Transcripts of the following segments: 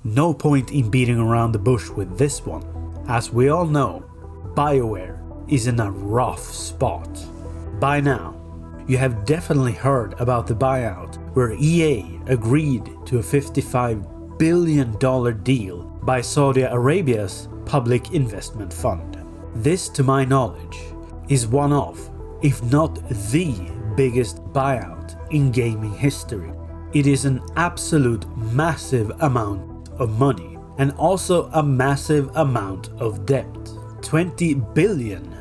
no point in beating around the bush with this one. As we all know, BioWare is in a rough spot. By now, you have definitely heard about the buyout where EA agreed to a $55 billion deal by Saudi Arabia's public investment fund. This, to my knowledge, is one of, if not the biggest buyout in gaming history. It is an absolute massive amount of money and also a massive amount of debt. $20 billion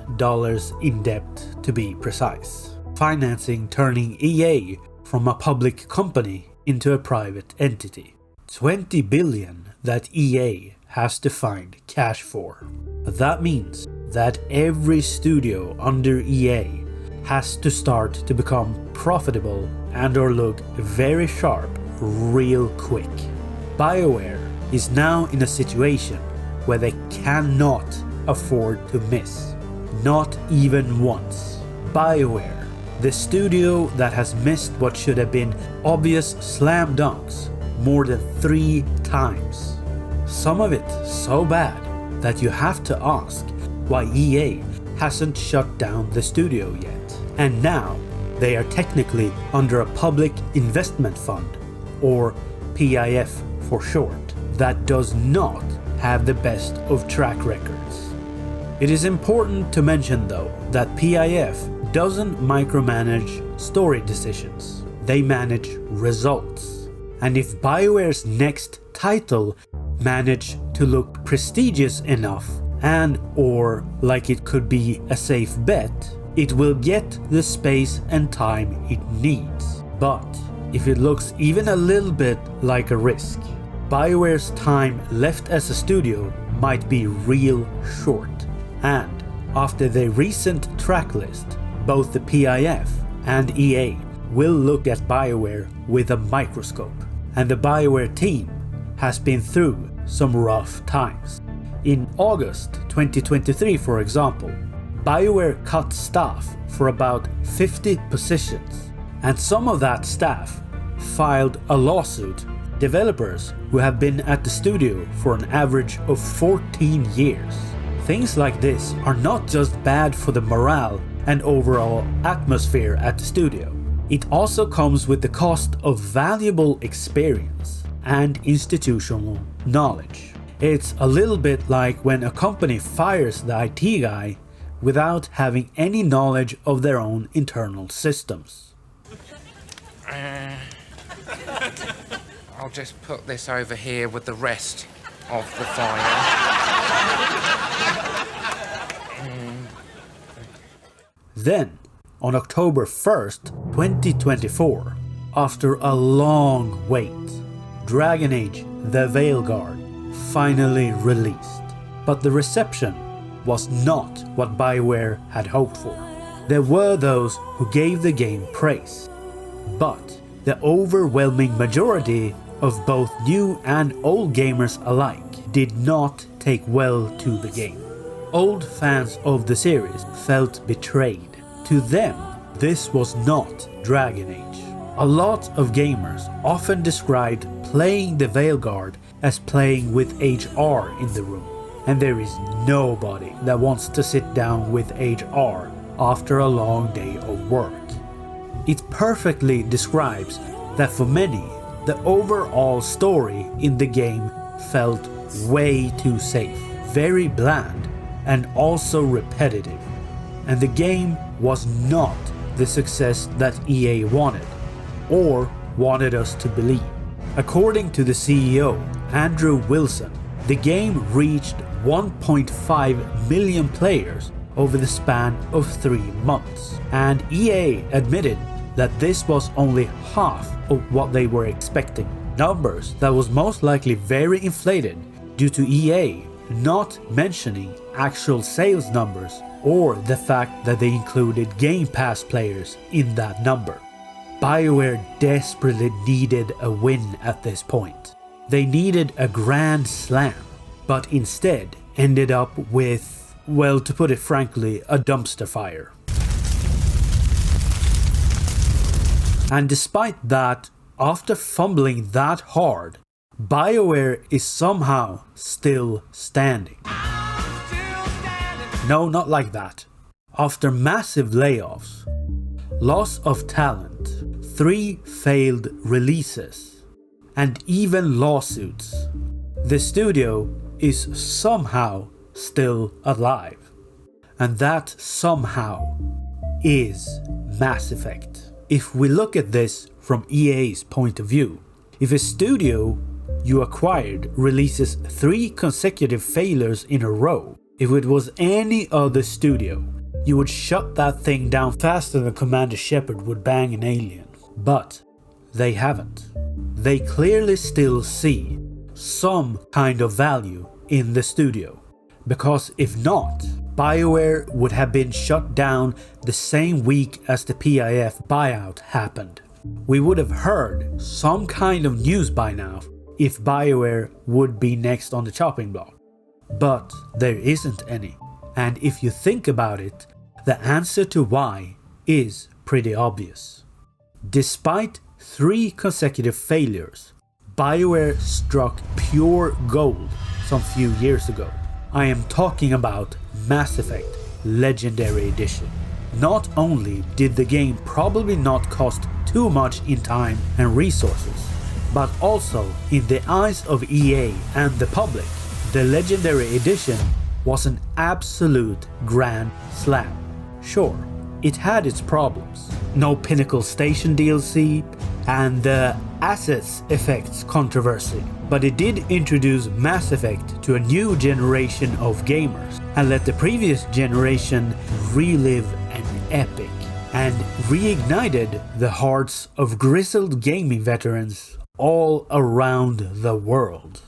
in debt to be precise. Financing turning EA from a public company into a private entity. $20 billion that EA has to find cash for. That means that every studio under EA has to start to become profitable and or look very sharp real quick. BioWare is now in a situation where they cannot afford to miss. Not even once. BioWare, the studio that has missed what should have been obvious slam dunks more than 3 times. Some of it so bad that you have to ask why EA hasn't shut down the studio yet. And now they are technically under a public investment fund, or PIF for short, that does not have the best of track records. It is important to mention though that PIF doesn't micromanage story decisions, they manage results. And if BioWare's next title managed to look prestigious enough and or like it could be a safe bet, it will get the space and time it needs. But if it looks even a little bit like a risk, BioWare's time left as a studio might be real short. And after the recent track list, both the PIF and EA will look at BioWare with a microscope. And the BioWare team has been through some rough times. In August 2023, for example, BioWare cut staff for about 50 positions, and some of that staff filed a lawsuit. Developers who have been at the studio for an average of 14 years. Things like this are not just bad for the morale and overall atmosphere at the studio. It also comes with the cost of valuable experience and institutional knowledge. It's a little bit like when a company fires the IT guy without having any knowledge of their own internal systems. I'll just put this over here with the rest of the file. Then, on October 1st, 2024, after a long wait, Dragon Age: The Veilguard finally released. But the reception was not what BioWare had hoped for. There were those who gave the game praise, but the overwhelming majority of both new and old gamers alike did not take well to the game. Old fans of the series felt betrayed. To them, this was not Dragon Age. A lot of gamers often described playing the Veilguard as playing with HR in the room, and there is nobody that wants to sit down with HR after a long day of work. It perfectly describes that for many, the overall story in the game felt way too safe, very bland, and also repetitive. And the game was not the success that EA wanted, or wanted us to believe. According to the CEO, Andrew Wilson, the game reached 1.5 million players over the span of 3 months, and EA admitted that this was only half of what they were expecting. Numbers that was most likely very inflated due to EA not mentioning actual sales numbers or the fact that they included Game Pass players in that number. BioWare desperately needed a win at this point. They needed a grand slam, but instead ended up with, well, to put it frankly, a dumpster fire. And despite that, after fumbling that hard, BioWare is somehow still standing. No, not like that. After massive layoffs, loss of talent, 3 failed releases, and even lawsuits, the studio is somehow still alive. And that somehow is Mass Effect. If we look at this from EA's point of view, if a studio you acquired releases 3 consecutive failures in a row, if it was any other studio, you would shut that thing down faster than Commander Shepard would bang an alien. But they haven't. They clearly still see some kind of value in the studio. Because if not, BioWare would have been shut down the same week as the PIF buyout happened. We would have heard some kind of news by now if BioWare would be next on the chopping block. But there isn't any. And if you think about it, the answer to why is pretty obvious. Despite 3 consecutive failures, BioWare struck pure gold some few years ago. I am talking about Mass Effect Legendary Edition. Not only did the game probably not cost too much in time and resources, but also in the eyes of EA and the public, the Legendary Edition was an absolute grand slam. Sure, it had its problems. No Pinnacle Station DLC and the assets effects controversy. But it did introduce Mass Effect to a new generation of gamers and let the previous generation relive an epic, and reignited the hearts of grizzled gaming veterans all around the world.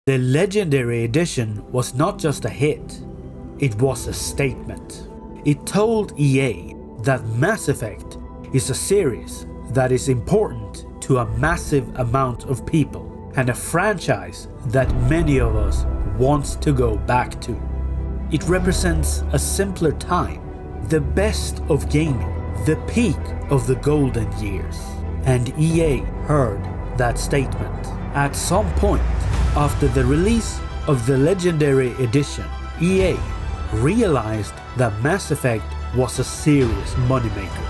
The Legendary Edition was not just a hit, it was a statement. It told EA that Mass Effect is a series that is important to a massive amount of people, and a franchise that many of us want to go back to. It represents a simpler time, the best of gaming, the peak of the golden years. And EA heard that statement. At some point after the release of the Legendary Edition, EA realized that Mass Effect was a serious moneymaker.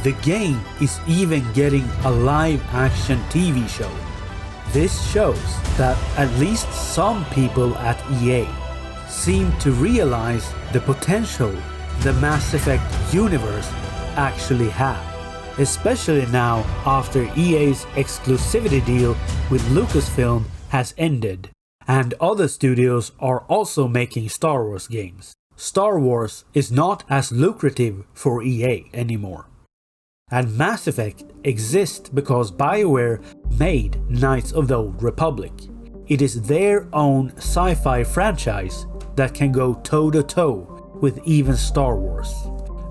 The game is even getting a live-action TV show. This shows that at least some people at EA seem to realize the potential the Mass Effect universe actually has. Especially now after EA's exclusivity deal with Lucasfilm has ended, and other studios are also making Star Wars games. Star Wars is not as lucrative for EA anymore. And Mass Effect exists because BioWare made Knights of the Old Republic. It is their own sci-fi franchise that can go toe-to-toe with even Star Wars.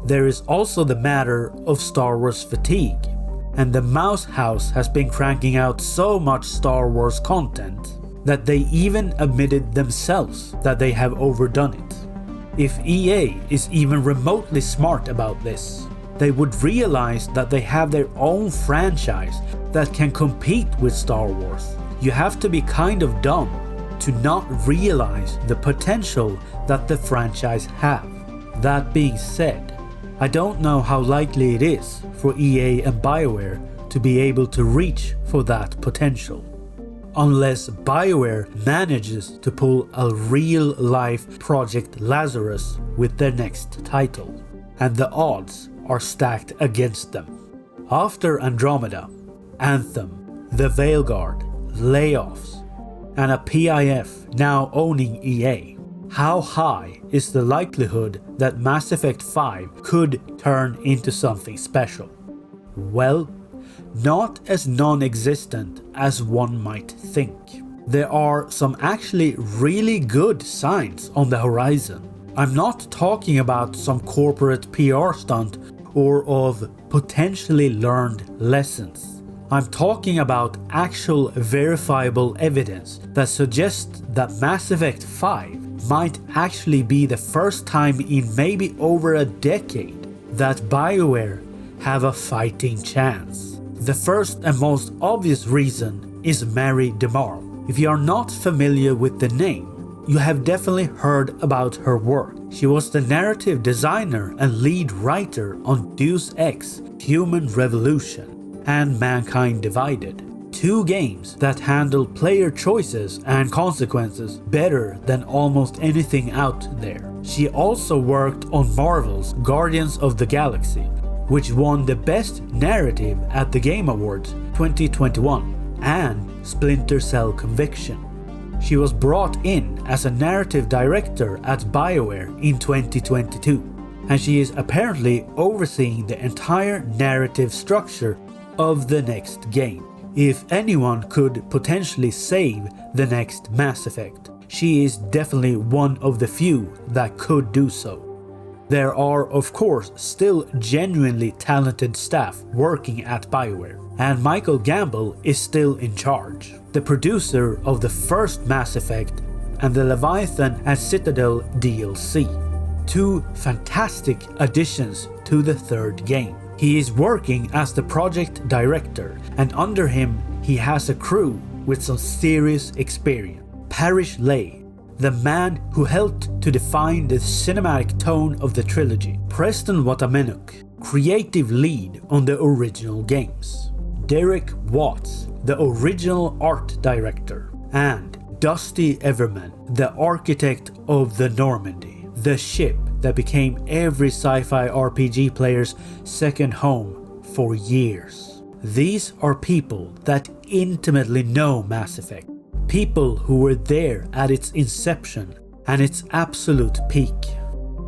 There is also the matter of Star Wars fatigue, and the Mouse House has been cranking out so much Star Wars content that they even admitted themselves that they have overdone it. If EA is even remotely smart about this, they would realize that they have their own franchise that can compete with Star Wars. You have to be kind of dumb to not realize the potential that the franchise have. That being said, I don't know how likely it is for EA and BioWare to be able to reach for that potential. Unless BioWare manages to pull a real-life Project Lazarus with their next title, and the odds are stacked against them. After Andromeda, Anthem, the Veilguard, Layoffs, and a PIF now owning EA, how high is the likelihood that Mass Effect 5 could turn into something special? Well, not as non-existent as one might think. There are some actually really good signs on the horizon. I'm not talking about some corporate PR stunt or of potentially learned lessons. I'm talking about actual verifiable evidence that suggests that Mass Effect 5 might actually be the first time in maybe over a decade that BioWare have a fighting chance. The first and most obvious reason is Mary DeMarle. If you are not familiar with the name, you have definitely heard about her work. She was the narrative designer and lead writer on Deus Ex: Human Revolution and Mankind Divided, two games that handle player choices and consequences better than almost anything out there. She also worked on Marvel's Guardians of the Galaxy, which won the Best Narrative at the Game Awards 2021, and Splinter Cell Conviction. She was brought in as a narrative director at BioWare in 2022, and she is apparently overseeing the entire narrative structure of the next game. If anyone could potentially save the next Mass Effect, she is definitely one of the few that could do so. There are of course still genuinely talented staff working at BioWare, and Michael Gamble is still in charge, the producer of the first Mass Effect and the Leviathan and Citadel DLC, two fantastic additions to the third game. He is working as the project director, and under him he has a crew with some serious experience. Parrish Lay, the man who helped to define the cinematic tone of the trilogy. Preston Watamenuk, creative lead on the original games. Derek Watts, the original art director. And Dusty Everman, the architect of the Normandy, the ship that became every sci-fi RPG player's second home for years. These are people that intimately know Mass Effect. People who were there at its inception and its absolute peak.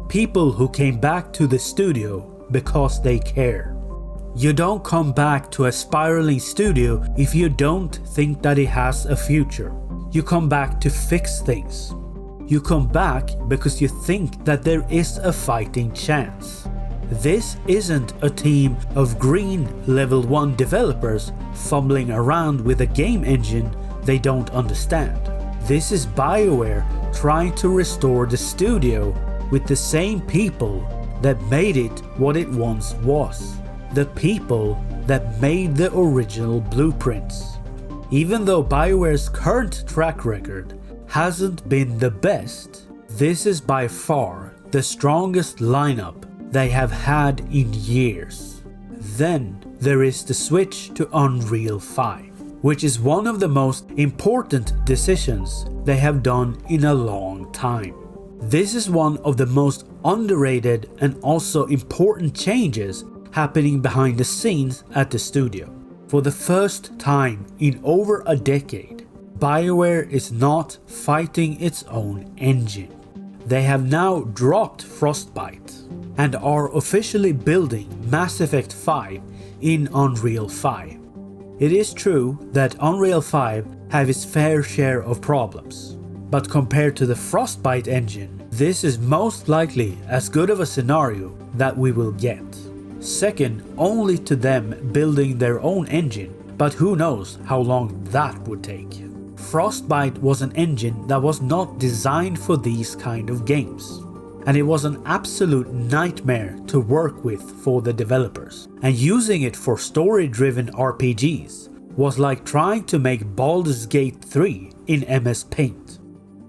People who came back to the studio because they care. You don't come back to a spiraling studio if you don't think that it has a future. You come back to fix things. You come back because you think that there is a fighting chance. This isn't a team of green level 1 developers fumbling around with a game engine they don't understand. This is BioWare trying to restore the studio with the same people that made it what it once was. The people that made the original blueprints. Even though BioWare's current track record hasn't been the best, this is by far the strongest lineup they have had in years. Then there is the switch to Unreal 5. Which is one of the most important decisions they have done in a long time. This is one of the most underrated and also important changes happening behind the scenes at the studio. For the first time in over a decade, BioWare is not fighting its own engine. They have now dropped Frostbite and are officially building Mass Effect 5 in Unreal 5. It is true that Unreal 5 have its fair share of problems, but compared to the Frostbite engine, this is most likely as good of a scenario that we will get. Second only to them building their own engine, but who knows how long that would take. Frostbite was an engine that was not designed for these kind of games, and it was an absolute nightmare to work with for the developers, and using it for story-driven RPGs was like trying to make Baldur's Gate 3 in MS Paint.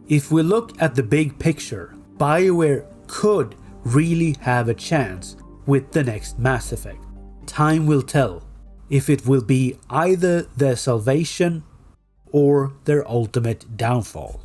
If we look at the big picture, BioWare could really have a chance with the next Mass Effect. Time will tell if it will be either their salvation or their ultimate downfall.